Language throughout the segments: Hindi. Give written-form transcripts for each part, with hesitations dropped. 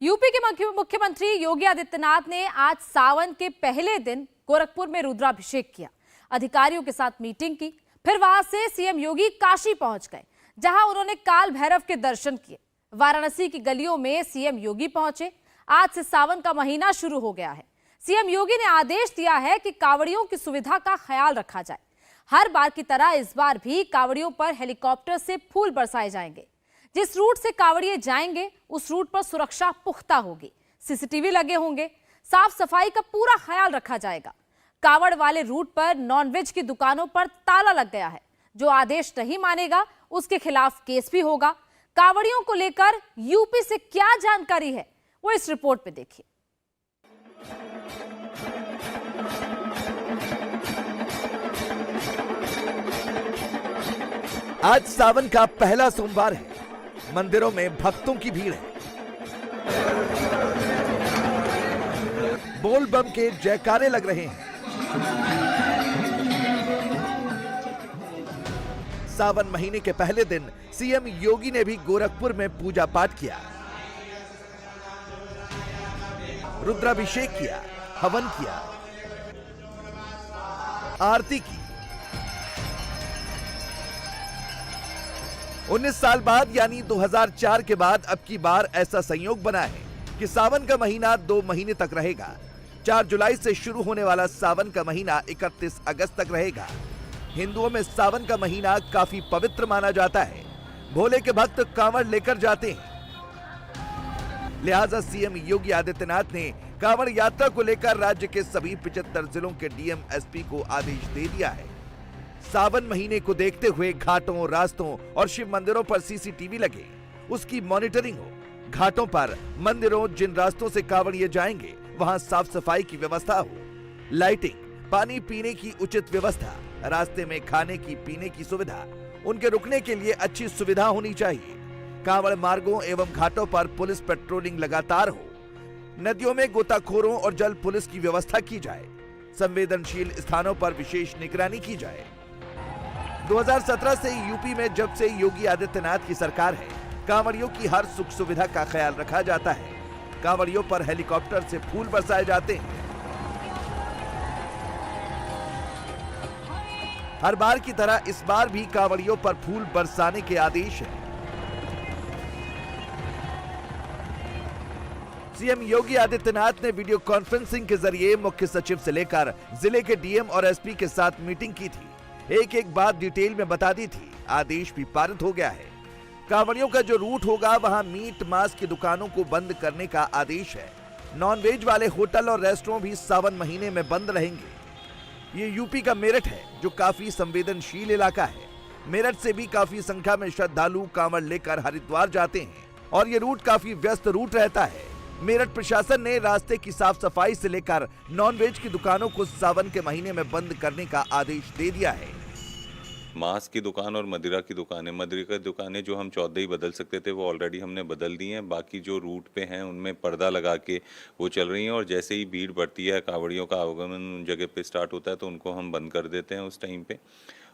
यूपी के मुख्यमंत्री योगी आदित्यनाथ ने आज सावन के पहले दिन गोरखपुर में रुद्राभिषेक किया। अधिकारियों के साथ मीटिंग की, फिर वहां से सीएम योगी काशी पहुंच गए, जहां उन्होंने काल भैरव के दर्शन किए। वाराणसी की गलियों में सीएम योगी पहुंचे। आज से सावन का महीना शुरू हो गया है। सीएम योगी ने आदेश दिया है कि कांवड़ियों की सुविधा का ख्याल रखा जाए। हर बार की तरह इस बार भी कांवड़ियों पर हेलीकॉप्टर से फूल बरसाए जाएंगे। जिस रूट से कांवड़िए जाएंगे उस रूट पर सुरक्षा पुख्ता होगी, सीसीटीवी लगे होंगे, साफ सफाई का पूरा ख्याल रखा जाएगा। कांवड़ वाले रूट पर नॉनवेज की दुकानों पर ताला लग गया है। जो आदेश नहीं मानेगा उसके खिलाफ केस भी होगा। कांवड़ियों को लेकर यूपी से क्या जानकारी है, वो इस रिपोर्ट में देखिए। आज सावन का पहला सोमवार है। मंदिरों में भक्तों की भीड़ है। बोल बम के जयकारे लग रहे हैं। सावन महीने के पहले दिन सीएम योगी ने भी गोरखपुर में पूजा पाठ किया, रुद्राभिषेक किया, हवन किया, आरती की। 19 साल बाद यानी 2004 के बाद अब की बार ऐसा संयोग बना है कि सावन का महीना 2 महीने तक रहेगा। 4 जुलाई से शुरू होने वाला सावन का महीना 31 अगस्त तक रहेगा। हिंदुओं में सावन का महीना काफी पवित्र माना जाता है। भोले के भक्त कांवड़ लेकर जाते हैं। लिहाजा सीएम योगी आदित्यनाथ ने कांवड़ यात्रा को लेकर राज्य के सभी 75 जिलों के डीएम, एसपी को आदेश दे दिया है। सावन महीने को देखते हुए घाटों, रास्तों और शिव मंदिरों पर सीसीटीवी लगे, उसकी मॉनिटरिंग हो। घाटों पर, मंदिरों, जिन रास्तों से कांवड़िए जाएंगे वहां साफ सफाई की व्यवस्था हो, लाइटिंग, पानी पीने की उचित व्यवस्था, रास्ते में खाने की, पीने की सुविधा, उनके रुकने के लिए अच्छी सुविधा होनी चाहिए। कांवड़ मार्गों एवं घाटों पर पुलिस पेट्रोलिंग लगातार हो। नदियों में गोताखोरों और जल पुलिस की व्यवस्था की जाए। संवेदनशील स्थानों पर विशेष निगरानी की जाए। 2017 से यूपी में जब से योगी आदित्यनाथ की सरकार है, कांवड़ियों की हर सुख सुविधा का ख्याल रखा जाता है। कांवड़ियों पर हेलीकॉप्टर से फूल बरसाए जाते हैं। हर बार की तरह इस बार भी कांवड़ियों पर फूल बरसाने के आदेश हैं। सीएम योगी आदित्यनाथ ने वीडियो कॉन्फ्रेंसिंग के जरिए मुख्य सचिव से लेकर जिले के डीएम और एसपी के साथ मीटिंग की थी। एक एक बात डिटेल में बता दी थी। आदेश भी पारित हो गया है। कांवड़ियों का जो रूट होगा वहां मीट मांस की दुकानों को बंद करने का आदेश है। नॉनवेज वाले होटल और रेस्टोरेंट भी सावन महीने में बंद रहेंगे। ये यूपी का मेरठ है, जो काफी संवेदनशील इलाका है। मेरठ से भी काफी संख्या में श्रद्धालु कांवड़ लेकर हरिद्वार जाते हैं और ये रूट काफी व्यस्त रूट रहता है। मेरठ प्रशासन ने रास्ते की साफ सफाई से लेकर नॉनवेज की दुकानों को सावन के महीने में बंद करने का आदेश दे दिया है। मांस की दुकान और मदिरा की दुकानें जो हम 14 ही बदल सकते थे वो ऑलरेडी हमने बदल दी हैं। बाकी जो रूट पे हैं उनमें पर्दा लगा के वो चल रही हैं और जैसे ही भीड़ बढ़ती है, कांवड़ियों का आवागमन उन जगह पे स्टार्ट होता है तो उनको हम बंद कर देते हैं उस टाइम पे।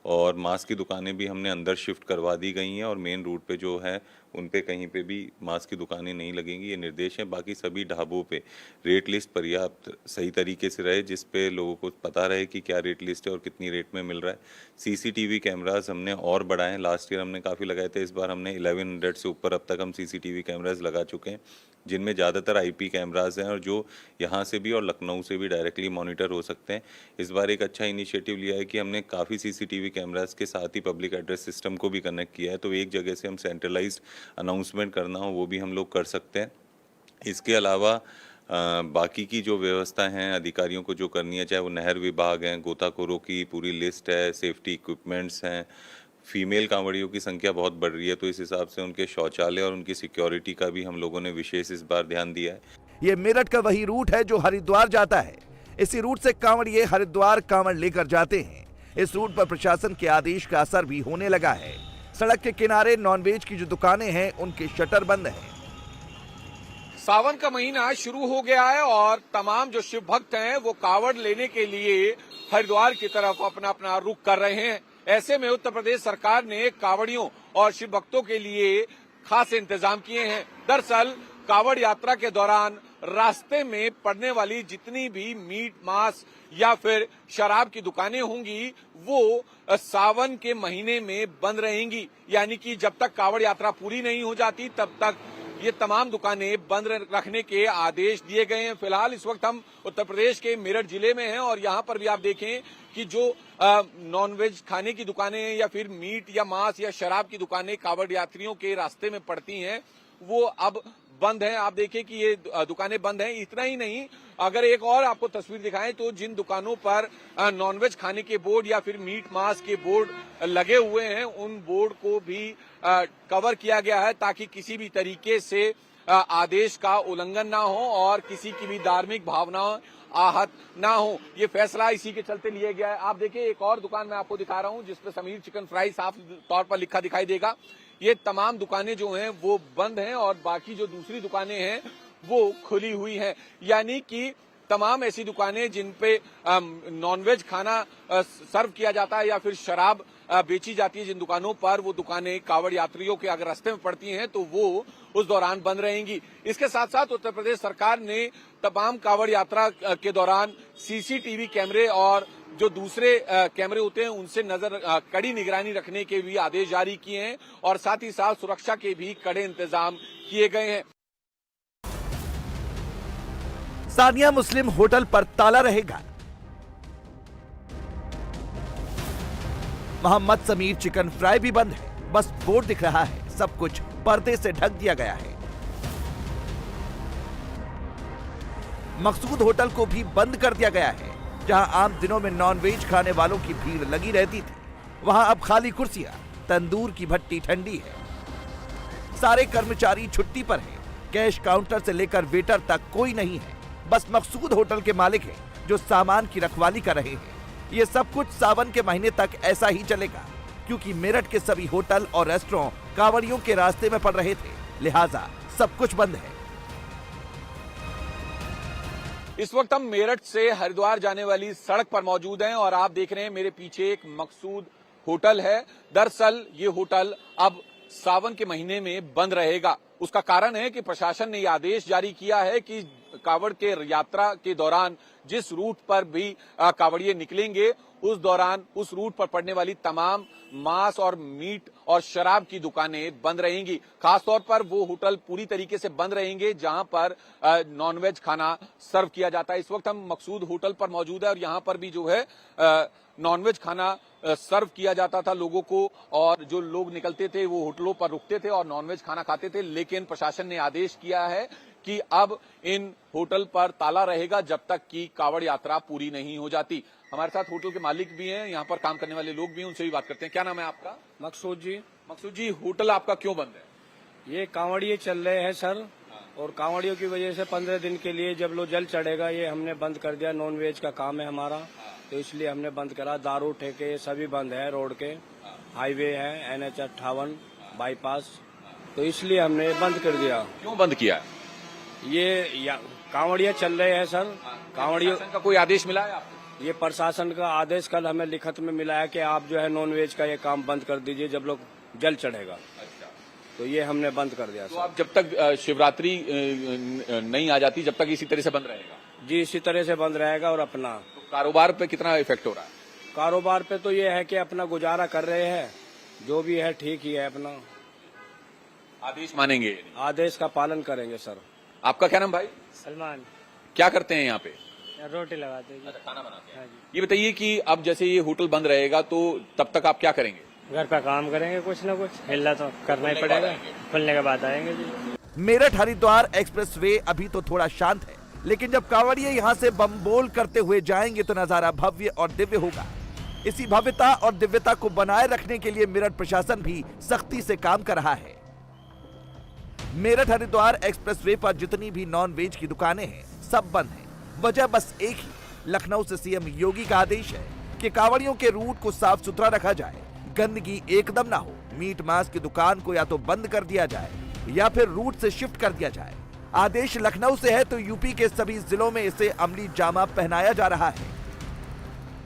और मांस की दुकानें भी हमने अंदर शिफ्ट करवा दी गई हैं और मेन रूट पे जो है उन पे कहीं पे भी मांस की दुकानें नहीं लगेंगी, ये निर्देश है। बाकी सभी ढाबों पे रेट लिस्ट पर्याप्त सही तरीके से रहे, जिस पे लोगों को पता रहे कि क्या रेट लिस्ट है और कितनी रेट में मिल रहा है। सीसीटीवी कैमरास हमने और बढ़ाए। लास्ट ईयर हमने काफ़ी लगाए थे, इस बार हमने 1100 से ऊपर अब तक हम सीसीटीवी कैमरास लगा चुके हैं, जिनमें ज़्यादातर आईपी कैमराज हैं और जो यहाँ से भी और लखनऊ से भी डायरेक्टली मॉनिटर हो सकते हैं। इस बार एक अच्छा इनिशिएटिव लिया है कि हमने काफ़ी सीसीटीवी कैमराज के साथ ही पब्लिक एड्रेस सिस्टम को भी कनेक्ट किया है, तो एक जगह से हम सेंट्रलाइज्ड अनाउंसमेंट करना हो वो भी हम लोग कर सकते हैं। इसके अलावा बाकी की जो व्यवस्था हैं अधिकारियों को जो करनी है, चाहे वो नहर विभाग हैं, गोताखोरों की पूरी लिस्ट है, सेफ्टी इक्विपमेंट्स हैं। फीमेल कांवड़ियों की संख्या बहुत बढ़ रही है, तो इस हिसाब से उनके शौचालय और उनकी सिक्योरिटी का भी हम लोगों ने विशेष इस बार ध्यान दिया है। ये मेरठ का वही रूट है जो हरिद्वार जाता है। इसी रूट से कांवड़िए हरिद्वार कांवड़ लेकर जाते हैं। इस रूट पर प्रशासन के आदेश का असर भी होने लगा है। सड़क के किनारे नॉनवेज की जो दुकानें हैं उनके शटर बंद हैं। सावन का महीना शुरू हो गया है और तमाम जो शिव भक्त हैं वो कांवड़ लेने के लिए हरिद्वार की तरफ अपना अपना रुख कर रहे हैं। ऐसे में उत्तर प्रदेश सरकार ने कांवड़ियों और शिव भक्तों के लिए खास इंतजाम किए हैं। दरअसल कावड़ यात्रा के दौरान रास्ते में पड़ने वाली जितनी भी मीट, मांस या फिर शराब की दुकानें होंगी वो सावन के महीने में बंद रहेंगी। यानी कि जब तक कावड़ यात्रा पूरी नहीं हो जाती तब तक ये तमाम दुकानें बंद रखने के आदेश दिए गए हैं। फिलहाल इस वक्त हम उत्तर प्रदेश के मेरठ जिले में हैं और यहाँ पर भी आप देखें कि जो नॉनवेज खाने की दुकानें हैं या फिर मीट या मांस या शराब की दुकानें कावड़ यात्रियों के रास्ते में पड़ती हैं वो अब बंद हैं। आप देखें कि ये दुकानें बंद हैं। इतना ही नहीं, अगर एक और आपको तस्वीर दिखाएं तो जिन दुकानों पर नॉनवेज खाने के बोर्ड या फिर मीट मांस के बोर्ड लगे हुए हैं उन बोर्ड को भी कवर किया गया है ताकि किसी भी तरीके से आदेश का उल्लंघन ना हो और किसी की भी धार्मिक भावनाओं आहत ना हो। ये फैसला इसी के चलते लिया गया है। आप देखिए एक और दुकान मैं आपको दिखा रहा हूं जिसपे समीर चिकन फ्राई साफ तौर पर लिखा दिखाई देगा। ये तमाम दुकानें जो हैं वो बंद हैं और बाकी जो दूसरी दुकानें हैं वो खुली हुई हैं। यानी कि तमाम ऐसी दुकानें जिन पे नॉनवेज खाना सर्व किया जाता है या फिर शराब बेची जाती है, जिन दुकानों पर वो दुकानें कावड़ यात्रियों के अगर रास्ते में पड़ती हैं तो वो उस दौरान बंद रहेंगी। इसके साथ साथ उत्तर प्रदेश सरकार ने तमाम कावड़ यात्रा के दौरान सीसीटीवी कैमरे और जो दूसरे कैमरे होते हैं उनसे कड़ी निगरानी रखने के भी आदेश जारी किए हैं और साथ ही साथ सुरक्षा के भी कड़े इंतजाम किए गए हैं। सानिया मुस्लिम होटल पर ताला रहेगा। मोहम्मद समीर चिकन फ्राई भी बंद है, बस बोर्ड दिख रहा है, सब कुछ पर्दे से ढक दिया गया है। मकसूद होटल को भी बंद कर दिया गया है। जहां आम दिनों में नॉनवेज खाने वालों की भीड़ लगी रहती थी वहां अब खाली कुर्सियां, तंदूर की भट्टी ठंडी है। सारे कर्मचारी छुट्टी पर हैं। कैश काउंटर से लेकर वेटर तक कोई नहीं है। बस मकसूद होटल के मालिक हैं जो सामान की रखवाली कर रहे हैं। ये सब कुछ सावन के महीने तक ऐसा ही चलेगा क्योंकि मेरठ के सभी होटल और रेस्टोरेंट कांवड़ियों के रास्ते में पड़ रहे थे, लिहाजा सब कुछ बंद है। इस वक्त हम मेरठ से हरिद्वार जाने वाली सड़क पर मौजूद हैं और आप देख रहे हैं मेरे पीछे एक मकसूद होटल है। दरअसल ये होटल अब सावन के महीने में बंद रहेगा। उसका कारण है कि प्रशासन ने यह आदेश जारी किया है कि कावड़ के यात्रा के दौरान जिस रूट पर भी कावड़िए निकलेंगे उस दौरान उस रूट पर पड़ने वाली तमाम मांस और मीट और शराब की दुकानें बंद रहेंगी। खासतौर पर वो होटल पूरी तरीके से बंद रहेंगे जहां पर नॉनवेज खाना सर्व किया जाता है। इस वक्त हम मकसूद होटल पर मौजूद है और यहां पर भी जो है नॉनवेज खाना सर्व किया जाता था लोगों को और जो लोग निकलते थे वो होटलों पर रुकते थे और नॉनवेज खाना खाते थे। लेकिन प्रशासन ने आदेश किया है कि अब इन होटल पर ताला रहेगा जब तक कि कावड़ यात्रा पूरी नहीं हो जाती। हमारे साथ होटल के मालिक भी हैं, यहाँ पर काम करने वाले लोग भी हैं, उनसे भी बात करते हैं। क्या नाम है आपका? मकसूद जी। मकसूद जी, होटल आपका क्यों बंद है? ये कांवड़िए चल रहे हैं सर और कांवड़ियों की वजह से 15 दिन के लिए जब लोग जल चढ़ेगा ये हमने बंद कर दिया। नॉन वेज का काम है हमारा तो इसलिए हमने बंद करा। दारू ठेके सभी बंद है, रोड के हाईवे है NH 58 बाईपास, तो इसलिए हमने बंद कर दिया। क्यों बंद किया है? ये कांवड़िया चल रहे हैं सर। कांवड़ियों का कोई आदेश मिला है आपको? ये प्रशासन का आदेश कल हमें लिखित में मिला है कि आप जो है नॉन वेज का ये काम बंद कर दीजिए जब लोग जल चढ़ेगा। अच्छा, तो ये हमने बंद कर दिया। तो आप जब तक शिवरात्रि नहीं आ जाती जब तक इसी तरह से बंद रहेगा? जी, इसी तरह से बंद रहेगा। और अपना तो कारोबार पे कितना इफेक्ट हो रहा है? कारोबार पे तो ये है कि अपना गुजारा कर रहे हैं, जो भी है ठीक ही है। अपना आदेश मानेंगे? आदेश का पालन करेंगे सर। आपका क्या नाम भाई? सलमान। क्या करते हैं यहाँ पे? रोटी लगाते हैं। अच्छा, खाना बनाते हैं। हाँ जी। ये बताइए कि अब जैसे ये होटल बंद रहेगा तो तब तक आप क्या करेंगे? घर का काम करेंगे, कुछ न कुछ हिलना तो करना ही पड़ेगा। खुलने के बाद आएंगे जी। मेरठ हरिद्वार एक्सप्रेसवे अभी तो थोड़ा शांत है, लेकिन जब कांवड़िए यहाँ से बम बोल करते हुए जाएंगे तो नजारा भव्य और दिव्य होगा। इसी भव्यता और दिव्यता को बनाए रखने के लिए मेरठ प्रशासन भी सख्ती से काम कर रहा है। मेरठ हरिद्वार एक्सप्रेसवे पर जितनी भी नॉन वेज की दुकानें हैं सब बंद हैं। वजह बस एक ही, लखनऊ से सीएम योगी का आदेश है कि कांवड़ियों के रूट को साफ सुथरा रखा जाए, गंदगी एकदम ना हो। मीट मांस की दुकान को या तो बंद कर दिया जाए या फिर रूट से शिफ्ट कर दिया जाए। आदेश लखनऊ से है तो यूपी के सभी जिलों में इसे अमली जामा पहनाया जा रहा है।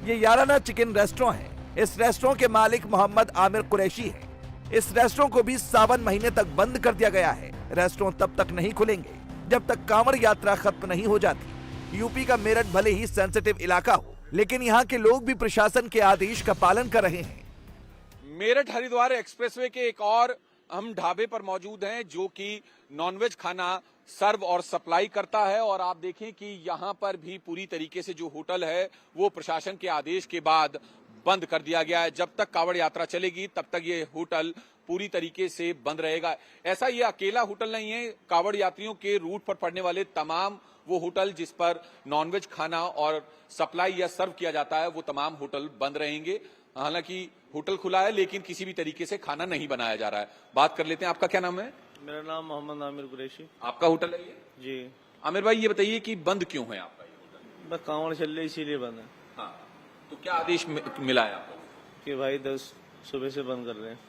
ये याराना चिकन रेस्टोरेंट है। इस रेस्टोरेंट के मालिक मोहम्मद आमिर कुरैशी है। इस रेस्टोरेंट को भी सावन महीने तक बंद कर दिया गया है। रेस्टोरेंट तब तक नहीं खुलेंगे जब तक कांवड़ यात्रा खत्म नहीं हो जाती। यूपी का मेरठ भले ही सेंसिटिव इलाका हो, लेकिन यहाँ के लोग भी प्रशासन के आदेश का पालन कर रहे हैं। मेरठ हरिद्वार एक्सप्रेसवे के एक और हम ढाबे पर मौजूद हैं जो कि नॉनवेज खाना सर्व और सप्लाई करता है, और आप देखें कि यहां पर भी पूरी तरीके से जो होटल है वो प्रशासन के आदेश के बाद बंद कर दिया गया है। जब तक कांवड़ यात्रा चलेगी तब तक ये होटल पूरी तरीके से बंद रहेगा। ऐसा ये अकेला होटल नहीं है, कांवड़ यात्रियों के रूट पर पड़ने वाले तमाम वो होटल जिस पर नॉनवेज खाना और सप्लाई या सर्व किया जाता है वो तमाम होटल बंद रहेंगे। हालांकि होटल खुला है लेकिन किसी भी तरीके से खाना नहीं बनाया जा रहा है। बात कर लेते हैं, आपका क्या नाम है? मेरा नाम मोहम्मद आमिर कुरैशी। आपका होटल है ये? जी। आमिर भाई ये बताइए कि बंद क्यों है आपका ये होटल? बस कांवड़ चल रही इसीलिए बंद है। हाँ, तो क्या आदेश मिला है आपको? कि भाई 10 सुबह से बंद कर रहे हैं।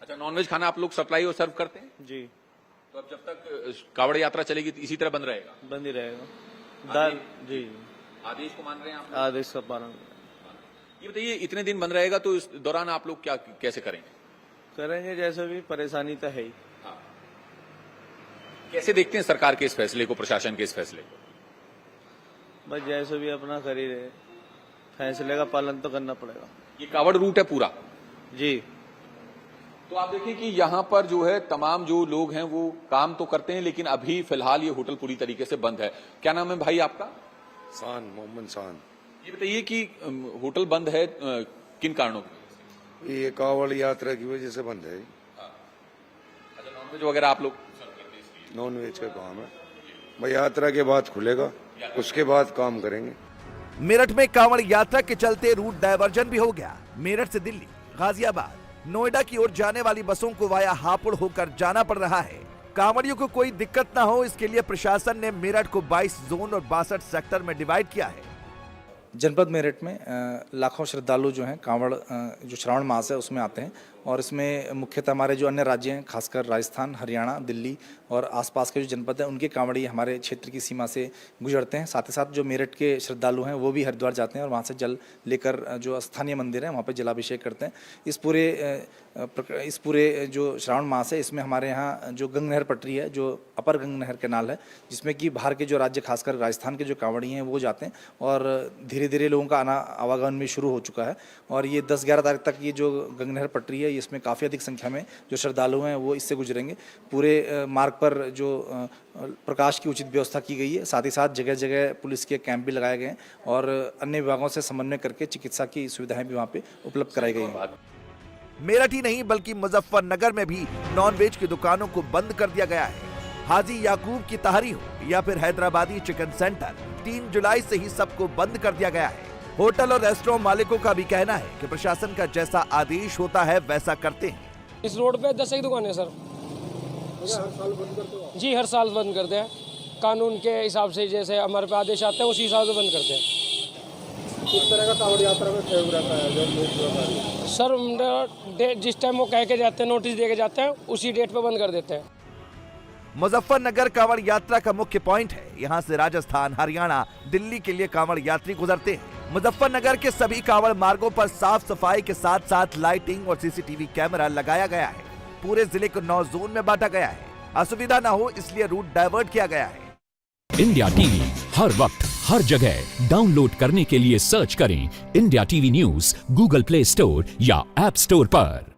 अच्छा, नॉनवेज खाना आप लोग सप्लाई और सर्व करते हैं? जी। तो अब जब तक कांवड़ यात्रा चलेगी तो इसी तरह बंद रहेगा? बंद ही रहेगा। जी। आदेश को मान रहे हैं आप? आदेश का पालन ये बताइए, इतने दिन बंद रहेगा तो इस दौरान आप लोग क्या कैसे करेंगे? करेंगे, जैसे भी परेशानी तो है ही। हाँ। कैसे देखते हैं सरकार के इस फैसले को, प्रशासन के इस फैसले को? बस जैसे भी अपना कर ही रहे, फैसले का पालन तो करना पड़ेगा। ये कांवड़ रूट है पूरा? जी। तो आप देखिए कि यहाँ पर जो है तमाम जो लोग हैं वो काम तो करते हैं, लेकिन अभी फिलहाल ये होटल पूरी तरीके से बंद है। क्या नाम है भाई आपका? शान, मोहम्मद शान। ये बताइए कि होटल बंद है किन कारणों की? ये कांवड़ यात्रा की वजह से बंद है। अच्छा, नॉनवेज वगैरह आप लोग? नॉन वेज का काम है भाई, यात्रा के बाद खुलेगा, उसके बाद काम करेंगे। मेरठ में कांवड़ यात्रा के चलते रूट डायवर्जन भी हो गया। मेरठ से दिल्ली, गाजियाबाद, नोएडा की ओर जाने वाली बसों को वाया हापुड़ होकर जाना पड़ रहा है। कांवड़ियों को कोई दिक्कत न हो, इसके लिए प्रशासन ने मेरठ को 22 जोन और 62 सेक्टर में डिवाइड किया है। जनपद मेरठ में लाखों श्रद्धालु जो हैं कांवड़ जो श्रावण मास है उसमें आते हैं, और इसमें मुख्यतः हमारे जो अन्य राज्य हैं, खासकर राजस्थान, हरियाणा, दिल्ली और आसपास के जो जनपद हैं उनके कांवड़ी हमारे क्षेत्र की सीमा से गुजरते हैं। साथ ही साथ जो मेरठ के श्रद्धालु हैं वो भी हरिद्वार जाते हैं और वहाँ से जल लेकर जो स्थानीय मंदिर है वहाँ पर जलाभिषेक करते हैं। इस पूरे जो श्रावण मास है इसमें हमारे यहाँ जो गंग नहर पटरी है, जो अपर गंग नहर कैनाल है, जिसमें कि बाहर के जो राज्य, खासकर राजस्थान के जो कांवड़ी हैं वो जाते हैं, और धीरे धीरे लोगों का आवागमन भी शुरू हो चुका है। और ये 10-11 तारीख तक ये जो गंग नहर पटरी है इसमें काफ़ी अधिक संख्या में जो श्रद्धालु हैं वो इससे गुजरेंगे। पूरे मार्ग पर जो प्रकाश की उचित व्यवस्था की गई है, साथ ही साथ जगह जगह पुलिस के कैंप भी लगाए गए हैं और अन्य विभागों से समन्वय करके चिकित्सा की सुविधाएं भी वहाँ पे उपलब्ध कराई गई हैं। मेरठ ही नहीं बल्कि मुजफ्फरनगर में भी नॉनवेज की दुकानों को बंद कर दिया गया है। हाजी याकूब की तहारी हो या फिर हैदराबादी चिकन सेंटर, 3 जुलाई से ही सबको बंद कर दिया गया है। होटल और रेस्टोरेंट मालिकों का भी कहना है कि प्रशासन का जैसा आदेश होता है वैसा करते हैं। इस रोड पे 10 एक दुकानें सर। हर साल बंद करते हैं? जी, हर साल बंद करते हैं। कानून के हिसाब से जैसे हमारे पे आदेश आते हैं उसी हिसाब से बंद करते हैं। किस तरह का कांवड़ यात्रा में प्रयोग रहता है? सर जिस टाइम वो कह के जाते हैं, नोटिस दे के जाते हैं, उसी डेट पे बंद कर देते हैं। मुजफ्फरनगर कांवड़ यात्रा का मुख्य पॉइंट है। यहाँ से राजस्थान, हरियाणा, दिल्ली के लिए कांवड़ यात्री गुजरते हैं। मुजफ्फरनगर के सभी कांवड़ मार्गों पर साफ सफाई के साथ साथ लाइटिंग और सीसीटीवी कैमरा लगाया गया है। पूरे जिले को 9 जोन में बांटा गया है। असुविधा न हो इसलिए रूट डायवर्ट किया गया है। इंडिया टीवी हर वक्त हर जगह डाउनलोड करने के लिए सर्च करें India TV news Google play store या ऐप स्टोर पर।